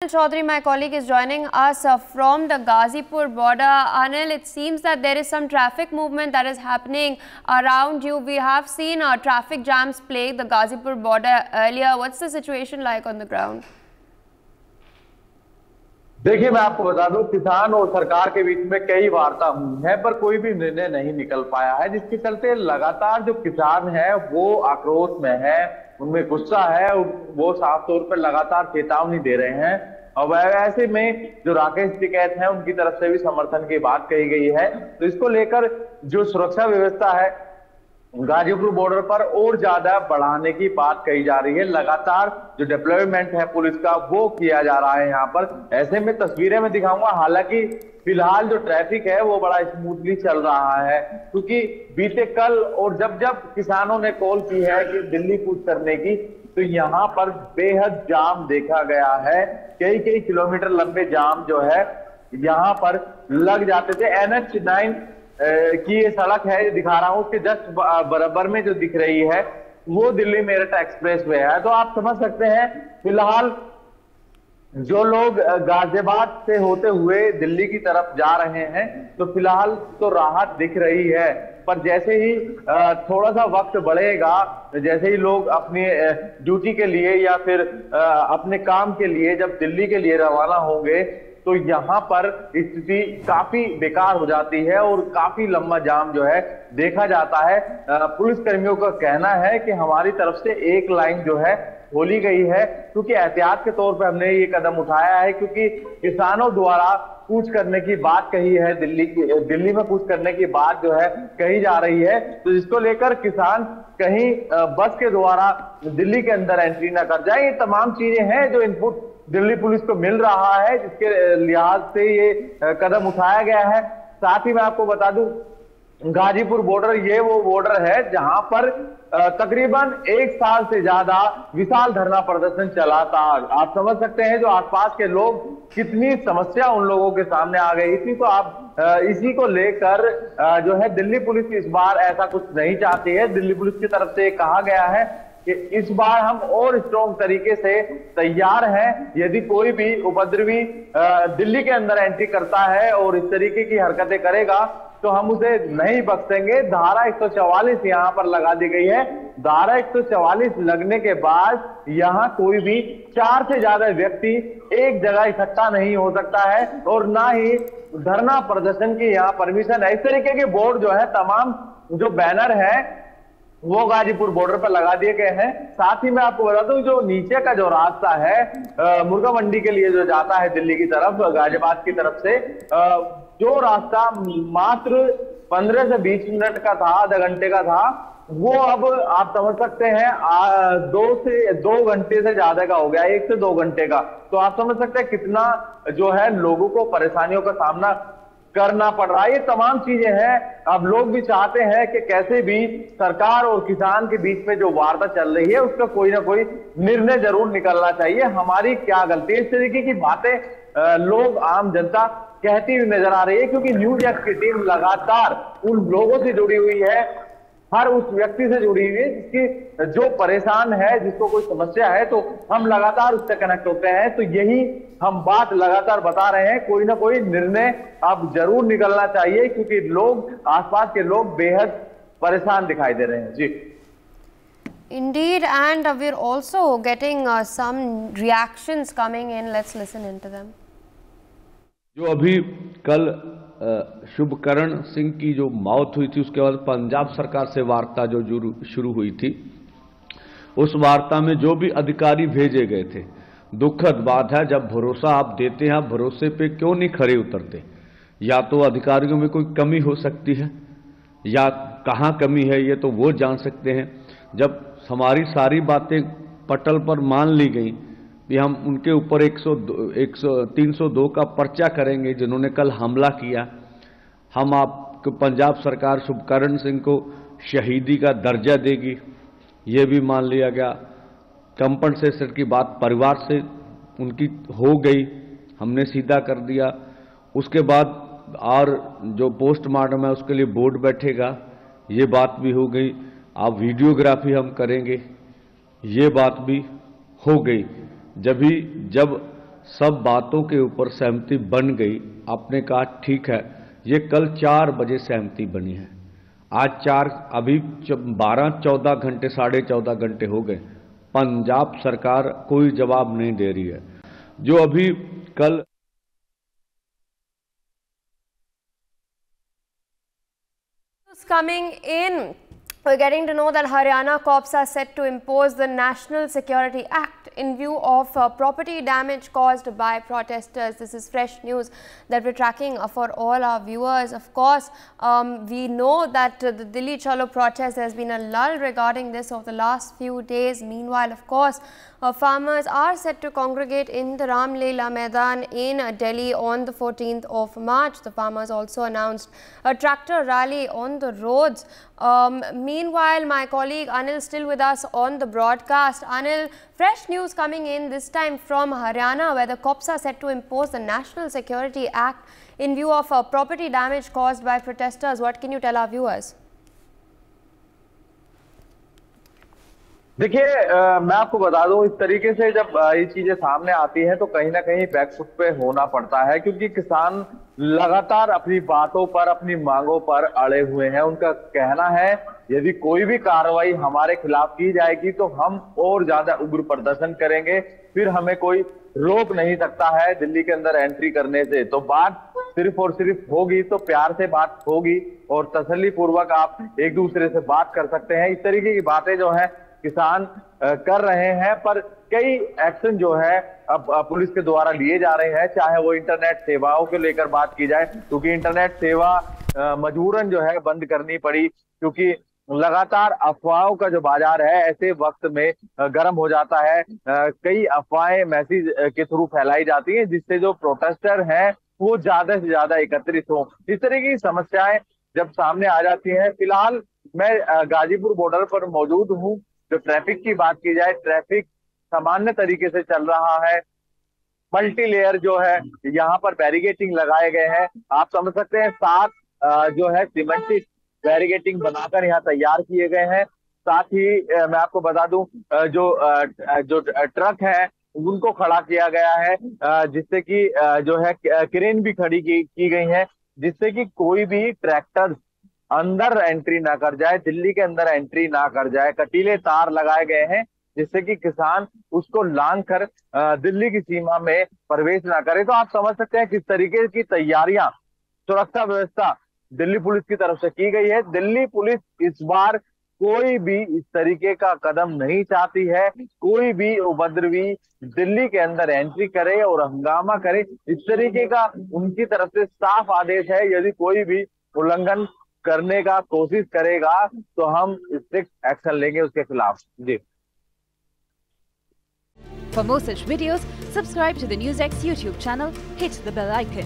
Chaudhary, my colleague, is joining us from the Ghazipur border. Anil, it seems that there is some traffic movement that is happening around you. We have seen traffic jams plague the Ghazipur border earlier. What's the situation like on the ground? देखिए, मैं आपको बता दूं, किसान और सरकार के बीच में कई वार्ता हुई है, पर कोई भी निर्णय नहीं निकल पाया है, जिसके चलते लगातार जो किसान है वो आक्रोश में है, उनमें गुस्सा है, वो साफ तौर पर लगातार चेतावनी दे रहे हैं। और ऐसे में जो राकेश टिकैत है उनकी तरफ से भी समर्थन की बात कही गई है। तो इसको लेकर जो सुरक्षा व्यवस्था है गाजीपुर बॉर्डर पर और ज्यादा बढ़ाने की बात कही जा रही है। लगातार जो डिप्लॉयमेंट है पुलिस का वो किया जा रहा है यहाँ पर। ऐसे में तस्वीरें में दिखाऊंगा, हालांकि फिलहाल जो ट्रैफिक है वो बड़ा स्मूथली चल रहा है, क्योंकि बीते कल और जब जब किसानों ने कॉल की है कि दिल्ली कूच करने की, तो यहाँ पर बेहद जाम देखा गया है। कई कई किलोमीटर लंबे जाम जो है यहाँ पर लग जाते थे। NH9 की ये सड़क है दिखा रहा हूं, उसके जस्ट बराबर में जो दिख रही है वो दिल्ली मेरठ एक्सप्रेस वे है। तो आप समझ सकते हैं फिलहाल जो लोग गाजियाबाद से होते हुए दिल्ली की तरफ जा रहे हैं तो फिलहाल तो राहत दिख रही है, पर जैसे ही थोड़ा सा वक्त बढ़ेगा, जैसे ही लोग अपनी ड्यूटी के लिए या फिर अपने काम के लिए जब दिल्ली के लिए रवाना होंगे तो यहाँ पर स्थिति काफी बेकार हो जाती है और काफी लंबा जाम जो है देखा जाता है। पुलिस कर्मियों का कहना है कि हमारी तरफ से एक लाइन जो है खोली गई है, क्योंकि एहतियात के तौर पर हमने ये कदम उठाया है, क्योंकि किसानों द्वारा कूच करने की बात कही है, दिल्ली में कूच करने की बात जो है कही जा रही है। तो इसको लेकर किसान कहीं बस के द्वारा दिल्ली के अंदर एंट्री ना कर जाए। ये तमाम चीजें हैं जो इनपुट दिल्ली पुलिस को मिल रहा है, जिसके लिहाज से ये कदम उठाया गया है। साथ ही मैं आपको बता दूं, गाजीपुर बॉर्डर ये वो बॉर्डर है जहां पर तकरीबन 1 साल से ज्यादा विशाल धरना प्रदर्शन चला था। आप समझ सकते हैं जो आसपास के लोग, कितनी समस्या उन लोगों के सामने आ गई थी। तो आप इसी को लेकर जो है दिल्ली पुलिस इस बार ऐसा कुछ नहीं चाहती है। दिल्ली पुलिस की तरफ से कहा गया है कि इस बार हम और स्ट्रॉन्ग तरीके से तैयार हैं। यदि कोई भी उपद्रवी दिल्ली के अंदर एंट्री करता है और इस तरीके की हरकतें करेगा तो हम उसे नहीं बख्शेंगे। धारा 144 यहाँ पर लगा दी गई है। धारा 144 लगने के बाद यहाँ कोई भी 4 से ज्यादा व्यक्ति एक जगह इकट्ठा नहीं हो सकता है और ना ही धरना प्रदर्शन की यहाँ परमिशन है। इस तरीके के बोर्ड जो है, तमाम जो बैनर है वो गाजीपुर बॉर्डर पर लगा दिए गए हैं। साथ ही मैं आपको बता दूं, जो नीचे का जो रास्ता है मुर्गा मंडी के लिए जो जाता है दिल्ली की तरफ, गाजियाबाद की तरफ से, जो रास्ता मात्र 15 से 20 मिनट का था, आधा घंटे का था, वो अब आप समझ सकते हैं 2 घंटे से ज्यादा का हो गया, 1 से 2 घंटे का। तो आप समझ सकते हैं कितना जो है लोगों को परेशानियों का सामना करना पड़ रहा है। ये तमाम चीजें हैं। अब लोग भी चाहते हैं कि कैसे भी सरकार और किसान के बीच में जो वार्ता चल रही है उसका कोई ना कोई निर्णय जरूर निकलना चाहिए। हमारी क्या गलती है? इस तरीके की बातें लोग, आम जनता कहती हुई नजर आ रही है, क्योंकि न्यूज एक्स की टीम लगातार उन लोगों से जुड़ी हुई है, हर उस व्यक्ति से जुड़ी हुई है जिसकी जो परेशान है, जिसको कोई समस्या है, तो हम लगातार उससे कनेक्ट होते हैं। तो यही हम बात लगातार बता रहे हैं, कोई ना कोई निर्णय अब जरूर निकलना चाहिए, क्योंकि लोग, आसपास के लोग बेहद परेशान दिखाई दे रहे हैं। जी Indeed, and we're also getting some reactions coming in. Let's listen into them. जो अभी कल शुभकरण सिंह की जो मौत हुई थी, उसके बाद पंजाब सरकार से वार्ता जो शुरू हुई थी, उस वार्ता में जो भी अधिकारी भेजे गए थे, दुखद बात है जब भरोसा आप देते हैं, आप भरोसे पे क्यों नहीं खरे उतरते? या तो अधिकारियों में कोई कमी हो सकती है, या कहाँ कमी है ये तो वो जान सकते हैं। जब हमारी सारी बातें पटल पर मान ली गई कि हम उनके ऊपर 302 का पर्चा करेंगे जिन्होंने कल हमला किया, हम आपको पंजाब सरकार शुभकरण सिंह को शहीदी का दर्जा देगी, ये भी मान लिया गया। कंपनसेशन की बात परिवार से उनकी हो गई, हमने सीधा कर दिया। उसके बाद और जो पोस्टमार्टम है उसके लिए बोर्ड बैठेगा, ये बात भी हो गई। आप वीडियोग्राफी हम करेंगे, ये बात भी हो गई। जब सब बातों के ऊपर सहमति बन गई। आपने कहा ठीक है, ये कल 4 बजे सहमति बनी है। आज अभी 12-14 घंटे 14.5 घंटे हो गए, पंजाब सरकार कोई जवाब नहीं दे रही है। जो अभी कल coming in, we're getting to know that Haryana cops are set to impose the National Security Act in view of property damage caused by protesters. This is fresh news that we're tracking for all our viewers. Of course, we know that the Delhi Chalo protest, there's been a lull regarding this over the last few days. Meanwhile, of course, farmers are set to congregate in the Ram Leela Maidan in Delhi on the 14th of March. The farmers also announced a tractor rally on the roads. Meanwhile, my colleague Anil still with us on the broadcast. Anil, fresh news coming in, this time from Haryana, where the cops are set to impose the National Security Act in view of property damage caused by protesters. What can you tell our viewers? देखिए, मैं आपको बता दूं, इस तरीके से जब ये चीजें सामने आती हैं तो कहीं ना कहीं बैकफुट पे होना पड़ता है, क्योंकि किसान लगातार अपनी बातों पर, अपनी मांगों पर अड़े हुए हैं। उनका कहना है यदि कोई भी कार्रवाई हमारे खिलाफ की जाएगी तो हम और ज्यादा उग्र प्रदर्शन करेंगे, फिर हमें कोई रोक नहीं सकता है दिल्ली के अंदर एंट्री करने से। तो बात सिर्फ और सिर्फ होगी तो प्यार से बात होगी और तसल्ली पूर्वक आप एक दूसरे से बात कर सकते हैं। इस तरीके की बातें जो है किसान कर रहे हैं, पर कई एक्शन जो है अब पुलिस के द्वारा लिए जा रहे हैं, चाहे वो इंटरनेट सेवाओं को लेकर बात की जाए, क्योंकि इंटरनेट सेवा मजबूरन जो है बंद करनी पड़ी, क्योंकि लगातार अफवाहों का जो बाजार है ऐसे वक्त में गर्म हो जाता है। कई अफवाहें मैसेज के थ्रू फैलाई जाती हैं, जिससे जो प्रोटेस्टर हैं वो ज्यादा से ज्यादा एकत्रित हो। इस तरह की समस्याएं जब सामने आ जाती हैं, फिलहाल मैं गाजीपुर बॉर्डर पर मौजूद हूँ। जो ट्रैफिक की बात की जाए, ट्रैफिक सामान्य तरीके से चल रहा है। मल्टी लेयर जो है यहाँ पर बैरिगेटिंग लगाए गए हैं, आप समझ सकते हैं। 7 जो है सीमेंटेड बैरिगेटिंग बनाकर यहाँ तैयार किए गए हैं। साथ ही मैं आपको बता दूं, जो ट्रक है उनको खड़ा किया गया है, जिससे कि जो है क्रेन भी खड़ी की गई है, जिससे कि कोई भी ट्रैक्टर अंदर एंट्री ना कर जाए, दिल्ली के अंदर एंट्री ना कर जाए। कटीले तार लगाए गए हैं जिससे कि किसान उसको लांघ कर दिल्ली की सीमा में प्रवेश ना करे। तो आप समझ सकते हैं किस तरीके की तैयारियां, सुरक्षा व्यवस्था दिल्ली पुलिस की तरफ से की गई है। दिल्ली पुलिस इस बार कोई भी इस तरीके का कदम नहीं चाहती है, कोई भी उपद्रवी दिल्ली के अंदर एंट्री करे और हंगामा करे, इस तरीके का उनकी तरफ से साफ आदेश है। यदि कोई भी उल्लंघन करने का कोशिश करेगा तो हम स्ट्रिक्ट एक्शन लेंगे उसके खिलाफ। जी। For more such videos, subscribe to the NewsX YouTube channel, hit the bell icon.